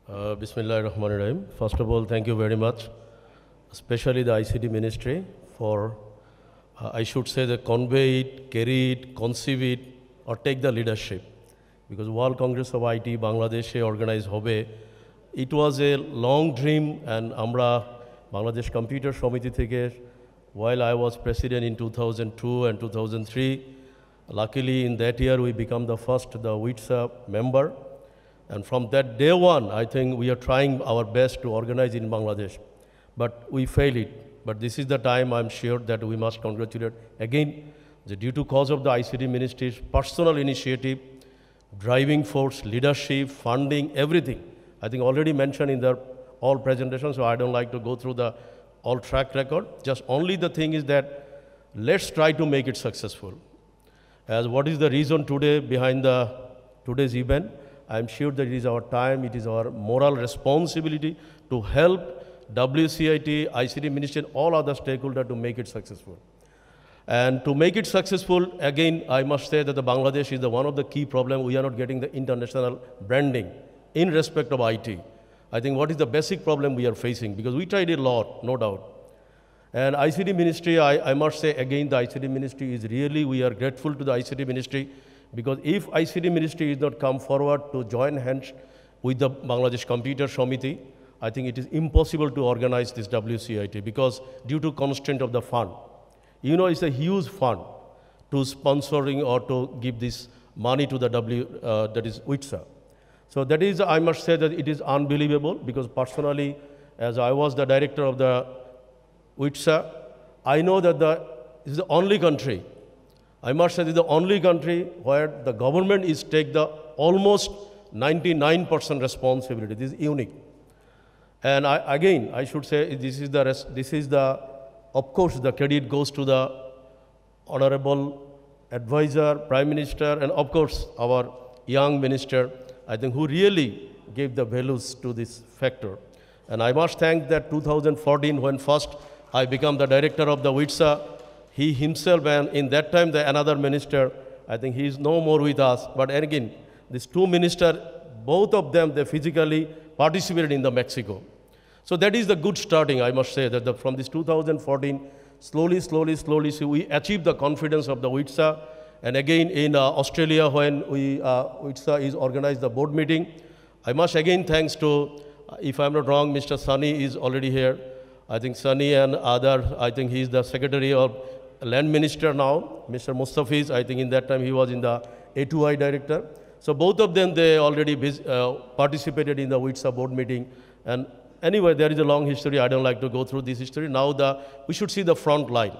Bismillahirrahmanirrahim. First of all, thank you very much, especially the ICT Ministry for, I should say, the convey it, carry it, conceive it, or take the leadership. Because World Congress of IT Bangladesh organized hobe, it was a long dream, and Amra Bangladesh Computer Shomiti theke, while I was president in 2002 and 2003, luckily in that year we become the first, the WITSA member. And from that day one, I think we are trying our best to organize in Bangladesh. But we fail it. But this is the time I'm sure that we must congratulate again, due to cause of the ICT Ministry's personal initiative, driving force, leadership, funding, everything. I think already mentioned in the all presentations, so I don't like to go through the all track record. Just only the thing is that let's try to make it successful. As what is the reason today behind today's event? I'm sure that it is our time, it is our moral responsibility to help WCIT, ICT Ministry, and all other stakeholders to make it successful. And to make it successful, again, I must say that the Bangladesh is one of the key problems. We are not getting the international branding in respect of IT. I think what is the basic problem we are facing, because we tried a lot, no doubt. And ICT Ministry, I must say again, the ICT Ministry is really, we are grateful to the ICT Ministry, because if ICT Ministry is not come forward to join hands with the Bangladesh Computer Shomiti, I think it is impossible to organize this WCIT, because due to constraint of the fund. You know, it's a huge fund to sponsoring or to give this money to the that is WITSA. So that is, I must say that it is unbelievable, because personally, as I was the director of the WITSA, I know that this is the only country, I must say this is the only country where the government is take the almost 99% responsibility. This is unique. And again, I should say this is the, of course, the credit goes to the Honorable Advisor, Prime Minister, and of course, our young minister, I think, who really gave the values to this factor. And I must thank that 2014, when first I became the director of the WITSA, he himself, and in that time, another minister, I think he is no more with us. But again, these two ministers, both of them, they physically participated in the Mexico. So that is the good starting, I must say, that from this 2014, slowly, so we achieved the confidence of the WITSA. And again, in Australia, when WITSA is organized the board meeting, I must again thanks to, if I'm not wrong, Mr. Sunny is already here. I think Sunny and other, I think he's the secretary of Land Minister now, Mr. Mustafiz. I think in that time he was in the A2I director. So both of them, they already participated in the WITSA board meeting. And anyway, there is a long history. I don't like to go through this history. Now we should see the front line.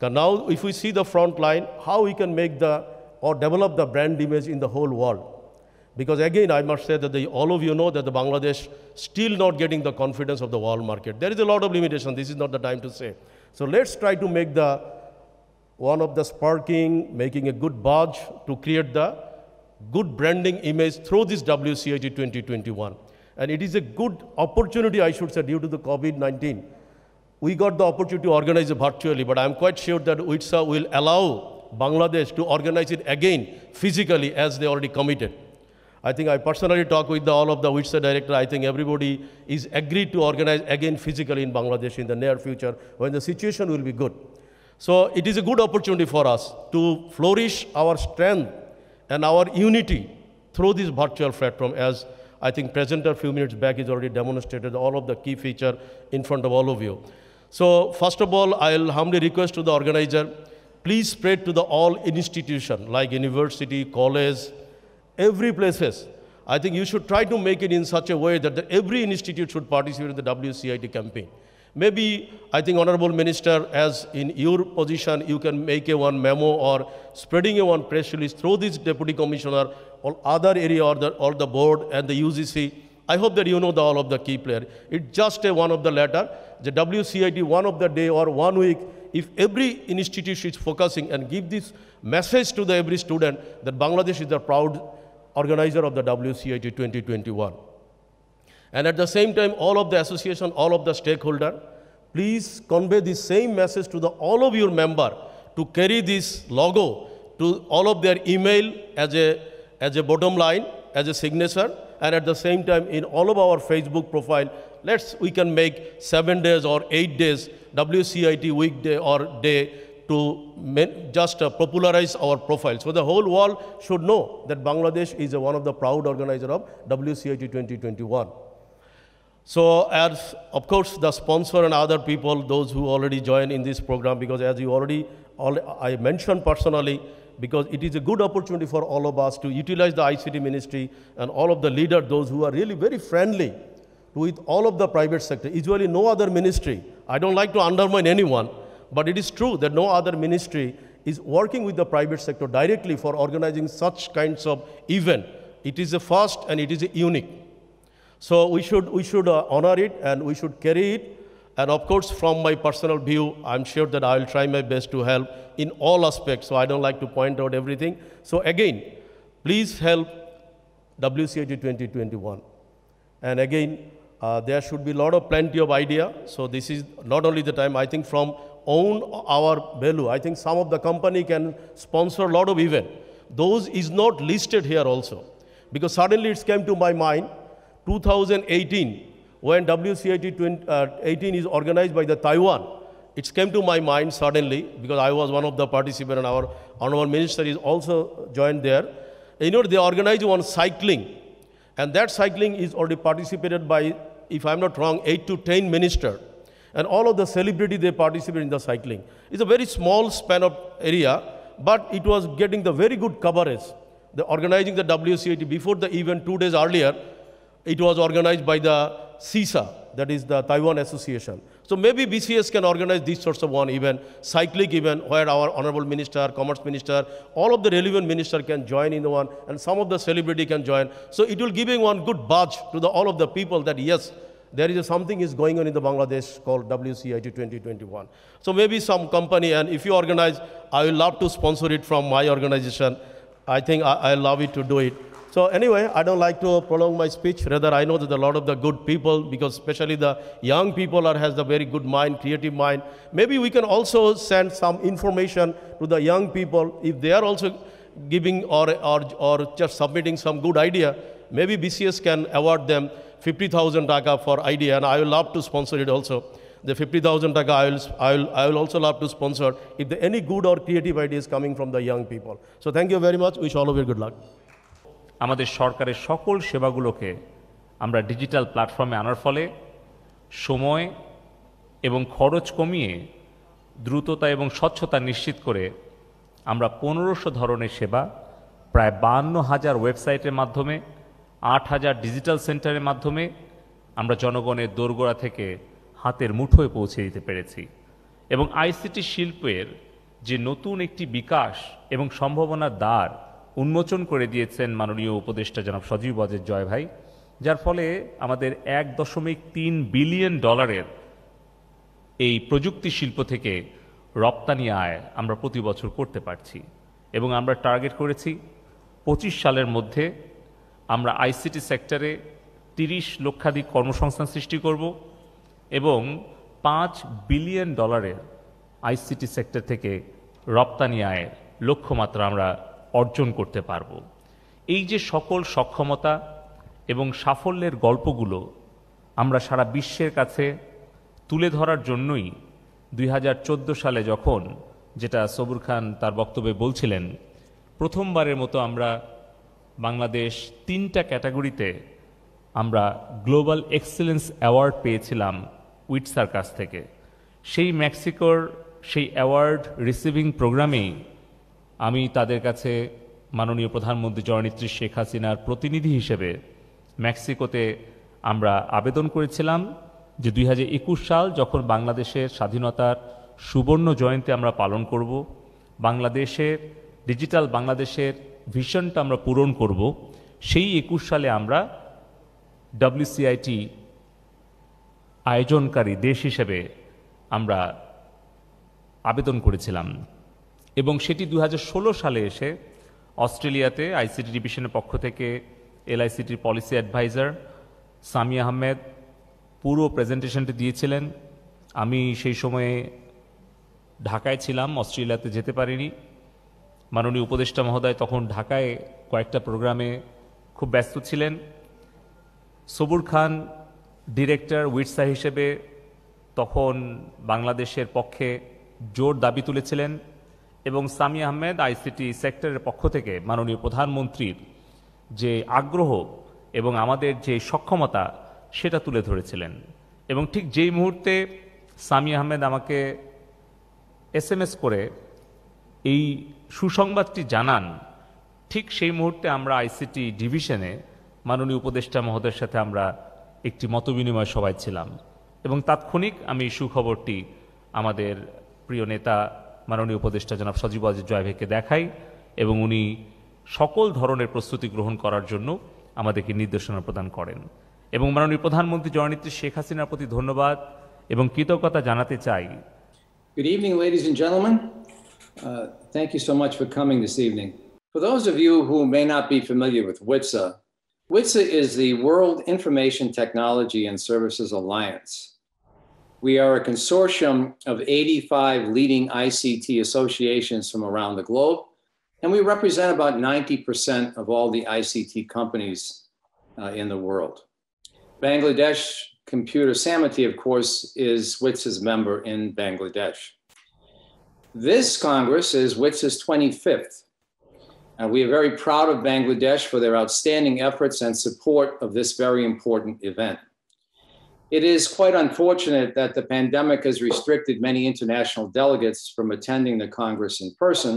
Now, if we see the front line, how we can make or develop the brand image in the whole world. Because again, I must say that all of you know that the Bangladesh still not getting the confidence of the world market. There is a lot of limitation. This is not the time to say. So let's try to make one of the sparking, making a good buzz to create the good branding image through this WCIT 2021. And it is a good opportunity, I should say, due to the COVID-19. We got the opportunity to organize it virtually, but I'm quite sure that WITSA will allow Bangladesh to organize it again physically, as they already committed. I think I personally talked with all of the WITSA director. I think everybody is agreed to organize again physically in Bangladesh in the near future when the situation will be good. So it is a good opportunity for us to flourish our strength and our unity through this virtual platform, as I think presenter a few minutes back is already demonstrated all of the key feature in front of all of you. So first of all, I'll humbly request to the organizer, please spread to all institutions like university, college, every places. I think you should try to make it in such a way that every institute should participate in the WCIT campaign. Maybe, I think, Honorable Minister, as in your position, you can make one memo or spreading one press release through this Deputy Commissioner or other area or the board and the UGC. I hope that you know all of the key players. It's just one of the letter. The WCIT, one of the day or 1 week, if every institution is focusing and give this message to every student that Bangladesh is the proud organizer of the WCIT 2021. And at the same time, all of the association, all of the stakeholder, please convey the same message to all of your member to carry this logo to all of their email as a bottom line, as a signature, and at the same time in all of our Facebook profile, we can make 7 days or 8 days WCIT weekday or day to just popularize our profile. So the whole world should know that Bangladesh is one of the proud organizers of WCIT 2021. So as, of course, the sponsor and other people, those who already joined in this program, because as you I mentioned personally, because it is a good opportunity for all of us to utilize the ICT ministry and all of the leaders, those who are really very friendly with all of the private sector. Usually no other ministry, I don't like to undermine anyone, but it is true that no other ministry is working with the private sector directly for organizing such kinds of event. It is a first and it is a unique. So we should honor it and we should carry it. And of course, from my personal view, I'm sure that I will try my best to help in all aspects. So I don't like to point out everything. So again, please help WCIT 2021. And again, there should be plenty of idea. So this is not only the time, I think from our value, I think some of the company can sponsor a lot of event. Those is not listed here also. Because suddenly it came to my mind, 2018, when WCIT 18 is organized by the Taiwan, it came to my mind suddenly, because I was one of the participants and our Honorable Minister is also joined there. You know, they organized one cycling, and that cycling is already participated by, if I'm not wrong, 8 to 10 ministers. And all of the celebrities, they participate in the cycling. It's a very small span of area, but it was getting the very good coverage. The organizing the WCIT before the event 2 days earlier, it was organized by the CISA, that is the Taiwan Association. So maybe BCS can organize these sorts of one event, cyclic event, where our Honorable Minister, Commerce Minister, all of the relevant ministers can join in the one, and some of the celebrity can join. So it will give one good buzz to all of the people that yes, there is something is going on in the Bangladesh called WCIT 2021. So maybe some company, and if you organize, I will love to sponsor it from my organization. I think I love it to do it. So anyway, I don't like to prolong my speech. Rather, I know that a lot of the good people, because especially the young people has the very good mind, creative mind. Maybe we can also send some information to the young people if they are also giving or just submitting some good idea. Maybe BCS can award them 50,000 taka for idea, and I will love to sponsor it also. The 50,000 taka I will also love to sponsor if there any good or creative ideas coming from the young people. So thank you very much. Wish all of you good luck. আমাদের সরকারের সকল সেবাগুলোকে আমরা digital প্ল্যাটফর্মে আনার ফলে সময় এবং খরচ কমিয়ে দ্রুততা এবং স্বচ্ছতা নিশ্চিত করে আমরা 1500 ধরনের সেবা প্রায় 52,000 ওয়েবসাইটের মাধ্যমে 8,000 ডিজিটাল সেন্টারের মাধ্যমে আমরা জনগণের দোরগোড়া থেকে হাতের মুঠোয় পৌঁছে দিতে পেরেছি। এবং আইসিটি শিল্পের যে নতুন একটি বিকাশ এবং সম্ভাবনার দ্বার উন্মোচন করে দিয়েছেন মাননীয় উপদেষ্টা জনাব সজীব ওয়াজেদ জয় ভাই, যার ফলে আমাদের $1.3 বিলিয়ন এই প্রযুক্তি শিল্প থেকে রপ্তানি আয় আমরা প্রতি বছর করতে পারছি। এবং আমরা টার্গেট করেছি 25 সালের মধ্যে আমরা আইসিটি সেক্টরে 30 লক্ষাধিক কর্মসংস্থান সৃষ্টি করব এবং $5 বিলিয়ন আইসিটি সেক্টর থেকে রপ্তানি আয়ের লক্ষ্যমাত্রা আমরা অর্জন করতে পারব। এই যে সকল সক্ষমতা এবং সাফল্যের গল্পগুলো আমরা সারা বিশ্বের কাছে তুলে ধরার জন্যই 2014 সালে যখন, যেটা সবুর খান তার বক্তব্যে বলছিলেন, প্রথমবারের মতো আমরা বাংলাদেশ 3টা ক্যাটাগরিতে আমরা গ্লোবাল এক্সেলেন্স অ্যাওয়ার্ড পেয়েছিলাম উইটসার কাছ থেকে। সেই মেক্সিকোর সেই অ্যাওয়ার্ড রিসিভিং প্রোগ্রামেই আমি তাদের কাছে মাননীয় প্রধানমন্ত্রী জননেত্রী শেখ হাসিনার প্রতিনিধি হিসেবে মেক্সিকোতে আমরা আবেদন করেছিলাম যে 2021 সাল যখন বাংলাদেশের স্বাধীনতার সুবর্ণ জয়ন্তী আমরা পালন করব, বাংলাদেশের ডিজিটাল বাংলাদেশের ভিশনটা আমরা পূরণ করব, সেই 21 সালে আমরা WCIT আয়োজনকারী দেশ হিসেবে আমরা আবেদন করেছিলাম। এবং সেটি 2016 সালে এসে অস্ট্রেলিয়াতে আইসিটি ডিভিশনের পক্ষ থেকে LICTর পলিসি অ্যাডভাইজার সামি আহমেদ পুরো প্রেজেন্টেশনটি দিয়েছিলেন। আমি সেই সময়ে ঢাকায় ছিলাম, অস্ট্রেলিয়াতে যেতে পারিনি। মাননীয় উপদেষ্টা মহোদয় তখন ঢাকায় কয়েকটা প্রোগ্রামে খুব ব্যস্ত ছিলেন সবুর খান ডিরেক্টর উইটসা হিসেবে তখন বাংলাদেশের পক্ষে জোর দাবি তুলেছিলেন এবং সামি আহমেদ আইসিটি সেক্টরের পক্ষ থেকে মাননীয় প্রধানমন্ত্রীর যে আগ্রহ এবং আমাদের যে সক্ষমতা সেটা তুলে ধরেছিলেন। এবং ঠিক যেই মুহূর্তে সামি আহমেদ আমাকে এসএমএস করে এই সুসংবাদটি জানান, ঠিক সেই মুহূর্তে আমরা আইসিটি ডিভিশনে মাননীয় উপদেষ্টা মহোদয়ের সাথে আমরা একটি মতবিনিময় সভায় ছিলাম এবং তাৎক্ষণিক আমি সুখবরটি আমাদের প্রিয় নেতা মাননীয় উপদেষ্টা জনাব সজীব ওয়াজেদ জয় ভাইকে দেখাই এবং উনি সকল ধরনের প্রস্তুতি গ্রহণ করার জন্য আমাদেরকে নির্দেশনা প্রদান করেন। এবং মাননীয় প্রধানমন্ত্রী জননেত্রী শেখ হাসিনার প্রতি ধন্যবাদ এবং কৃতজ্ঞতা জানাতে চাই। Good evening, ladies and gentlemen. Thank you so much for coming this evening. For those of you who may not be familiar with WITSA, WITSA is the World Information Technology and Services Alliance. We are a consortium of 85 leading ICT associations from around the globe, and we represent about 90% of all the ICT companies in the world. Bangladesh Computer Samity, of course, is WITSA's member in Bangladesh. This Congress is WITSA's 25th. And we are very proud of Bangladesh for their outstanding efforts and support of this very important event. It is quite unfortunate that the pandemic has restricted many international delegates from attending the Congress in person.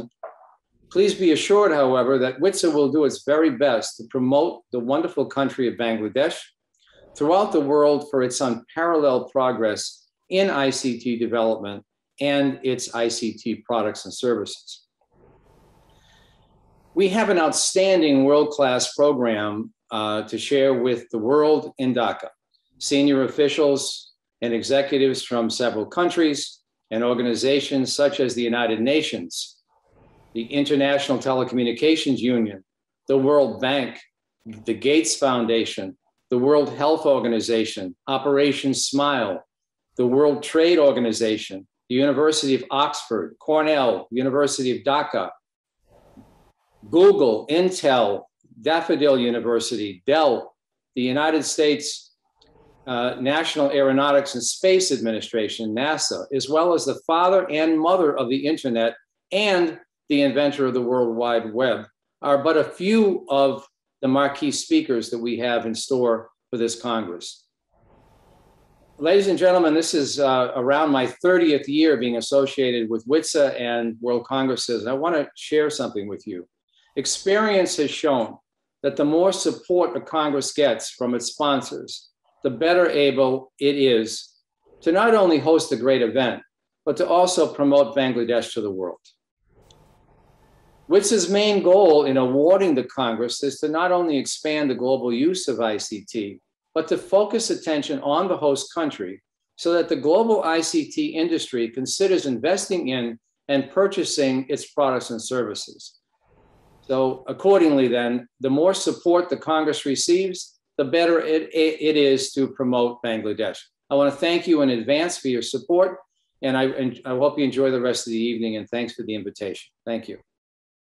Please be assured, however, that WITSA will do its very best to promote the wonderful country of Bangladesh throughout the world for its unparalleled progress in ICT development and its ICT products and services. We have an outstanding world-class program to share with the world in Dhaka. Senior officials and executives from several countries and organizations such as the United Nations, the International Telecommunications Union, the World Bank, the Gates Foundation, the World Health Organization, Operation Smile, the World Trade Organization, the University of Oxford, Cornell, University of Dhaka, Google, Intel, Daffodil University, Dell, the United States National Aeronautics and Space Administration, NASA, as well as the father and mother of the internet and the inventor of the World Wide Web, are but a few of the marquee speakers that we have in store for this Congress. Ladies and gentlemen, this is around my 30th year being associated with WITSA and World Congresses. I want to share something with you. Experience has shown that the more support a Congress gets from its sponsors, the better able it is to not only host a great event, but to also promote Bangladesh to the world. WITSA's main goal in awarding the Congress is to not only expand the global use of ICT, but to focus attention on the host country so that the global ICT industry considers investing in and purchasing its products and services. So accordingly then, the more support the Congress receives, the better it is to promote Bangladesh. I want to thank you in advance for your support, and I hope you enjoy the rest of the evening, and thanks for the invitation. Thank you.